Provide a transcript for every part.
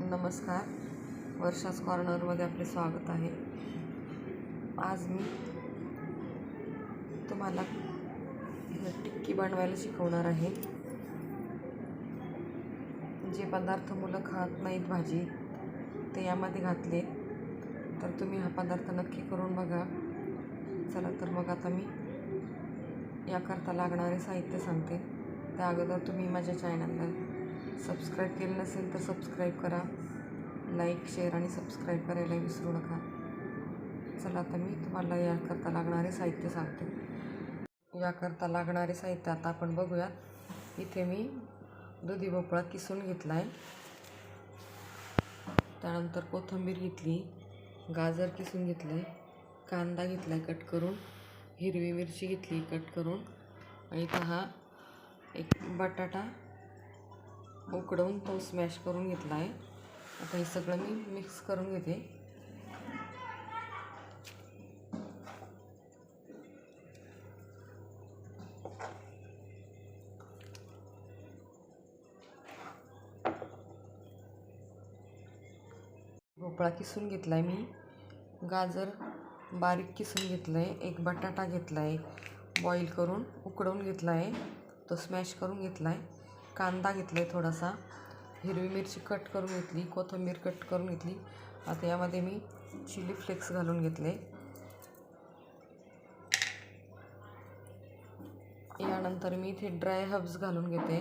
नमस्कार. वर्षास कॉर्नरमध्ये आपले स्वागत आहे. आज मी तुम्हाला टिक्की बनवायला शिकवणार आहे. जे पदार्थ मुलं खात नाहीत भाजी ते यामध्ये घातले तर तुम्ही हा पदार्थ नक्की करून बघा. चला तर मग आता मी याकरता लागणारे साहित्य सांगते. त्या अगोदर तुम्ही माझ्या चॅनलला सबस्क्राईब केलं नसेल तर सबस्क्राईब करा. लाईक, शेअर आणि सबस्क्राईब करायला विसरू नका. चला आता मी तुम्हाला याकरता लागणारे साहित्य सांगते. याकरता लागणारे साहित्य आता आपण बघूयात. इथे मी दुधी भोपळा किसून घेतला आहे. त्यानंतर कोथिंबीर घेतली, गाजर किसून घेतलं आहे, कांदा घेतला आहे कट करून, हिरवी मिरची घेतली कट करून, आणि इथं हा एक बटाटा उकडवून तो स्मॅश करून घेतला आहे. आता हे सगळं मी मिक्स करून घेते. भोपळा किसून घेतला आहे मी, गाजर बारीक किसून घेतलं आहे, एक बटाटा घेतला आहे बॉईल करून उकडवून घेतला आहे, तो स्मॅश करून घेतला आहे, कांदा घेतला आहे थोडासा, हिरवी मिरची कट करून घेतली, कोथिंबीर कट करून घेतली. आता यामध्ये मी चिली फ्लेक्स घालून घेतले. यानंतर मी इथे ड्राय हर्ब्स घालून घेते.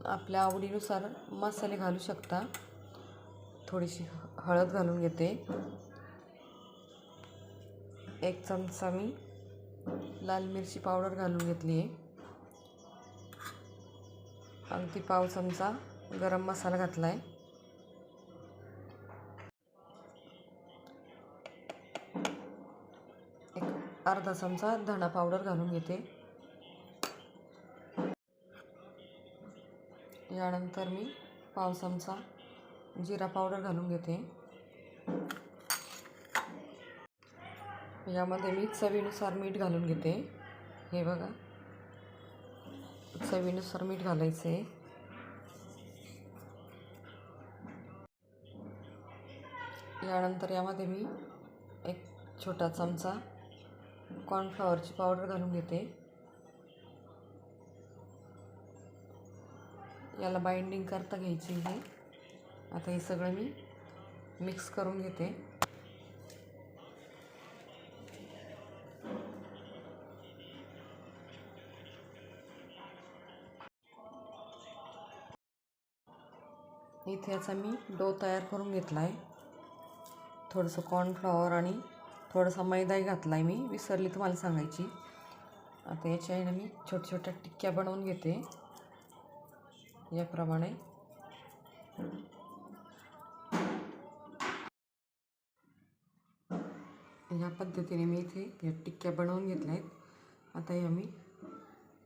आपल्या आवडीनुसार मसाले घालू शकता. थोडीशी हळद घालून घेते. एक चमचा मी लाल मिरची पावडर घालून घेतली आहे. आणि ती पाव चमचा गरम मसाला घातला आहे. एक अर्धा चमचा धणा पावडर घालून घेते. यानंतर मी पाव चमचा जिरा पावडर घालून घेते. यामध्ये मी चवीनुसार मीठ घालून घेते. हे बघा, चवीनुसार मीठ घालायचं आहे. यानंतर यामध्ये मी एक छोटा चमचा कॉर्नफ्लॉवरची पावडर घालून घेते. याला बाइंडिंग करता घ्यायची आहे. आता हे सगळं मी मिक्स करून घेते. इथे याचा मी डो तयार करून घेतला आहे. थोडंसं कॉर्नफ्लॉवर आणि थोडासा मैदाही घातला आहे, मी विसरली तुम्हाला सांगायची. आता याच्या आहे ना मी छोट्या छोट्या टिक्क्या बनवून घेते याप्रमाणे. या पद्धतीने मी इथे या टिक्क्या बनवून घेतल्या आहेत. आता या मी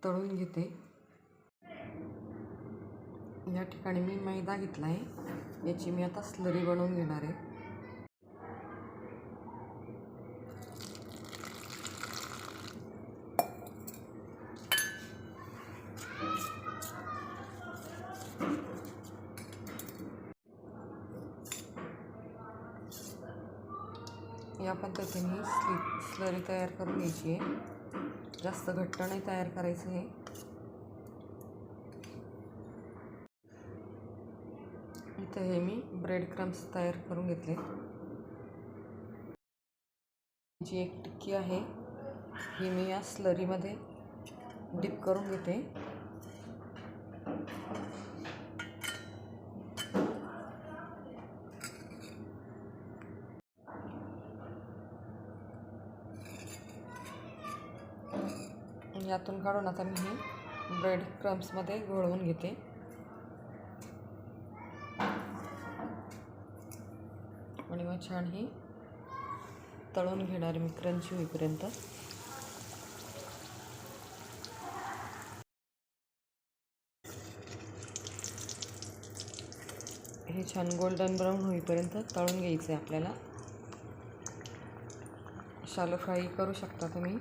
तळून घेते. या ठिकाणी मी मैदा घेतला आहे. याची मी आता स्लरी बनवून घेणार आहे. या पद्धतीने स्लरी तयार करून घ्यायची आहे. जास्त घट्ट नाही तयार करायचं आहे. इथे हे मी ब्रेड क्रम्स तयार करून घेतले. जी एक टिक्की आहे ही मी या स्लरीमध्ये डिप करून घेते. यातून काढून आता मी ही ब्रेड क्रम्समध्ये घोळवून घेते. आणि मग छान ही तळून घेणार मी क्रंची होईपर्यंत. हे छान गोल्डन ब्राऊन होईपर्यंत तळून घ्यायचं आहे आपल्याला. शालो फ्राय करू शकता तुम्ही.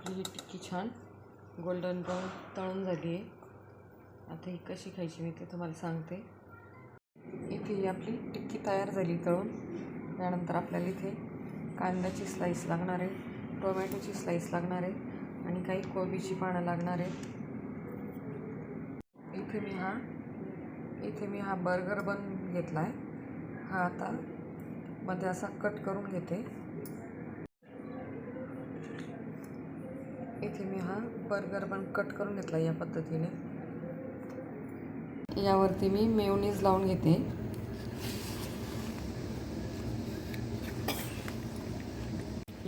आपली ही टिक्की छान गोल्डन ब्राऊन तळून झाली आहे. आता ही कशी खायची मी ते तुम्हाला सांगते. इथे ही आपली टिक्की तयार झाली तळून. त्यानंतर आपल्याला इथे कांद्याची स्लाईस लागणार आहे, टोमॅटोची स्लाईस लागणार आहे आणि काही कोबीची पानं लागणार आहेत. इथे मी हा बर्गर बन घेतला आहे. हा आता मध्ये असा कट करून घेते. इथे मी हा बर्गर बन कट करून घेतला या पद्धतीने. यावरती मी मेयोनीज लावून घेते.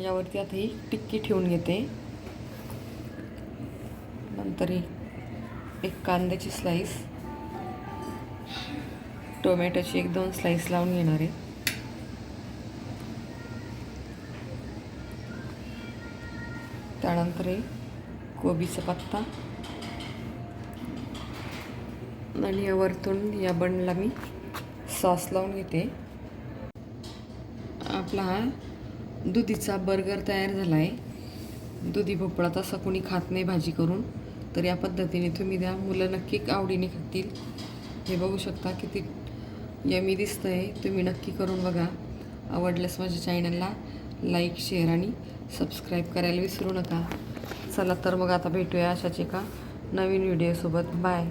यावरती आता ही टिक्की ठेवून घेते. नंतर एक कांद्याची स्लाईस, टोमॅटोची 1-2 स्लाईस लावून घेणार आहे. त्यानंतर कोबीचा पत्ता आणि यावरतून या बनला मी सॉस लावून घेते. आपला हा दुधीचा बर्गर तयार झाला आहे. दुधी भोपळा तसा कोणी खात नाही भाजी करून, तर या पद्धतीने तुम्ही द्या, मुलं नक्की आवडीने खातील. हे बघू शकता किती यमी दिसतं आहे. तुम्ही नक्की करून बघा. आवडल्यास माझ्या चॅनलला लाईक, शेअर आणि सबस्क्राईब करायला विसरू नका. चला तर मग आता भेटूया अशाच एका नवीन व्हिडिओसोबत. बाय.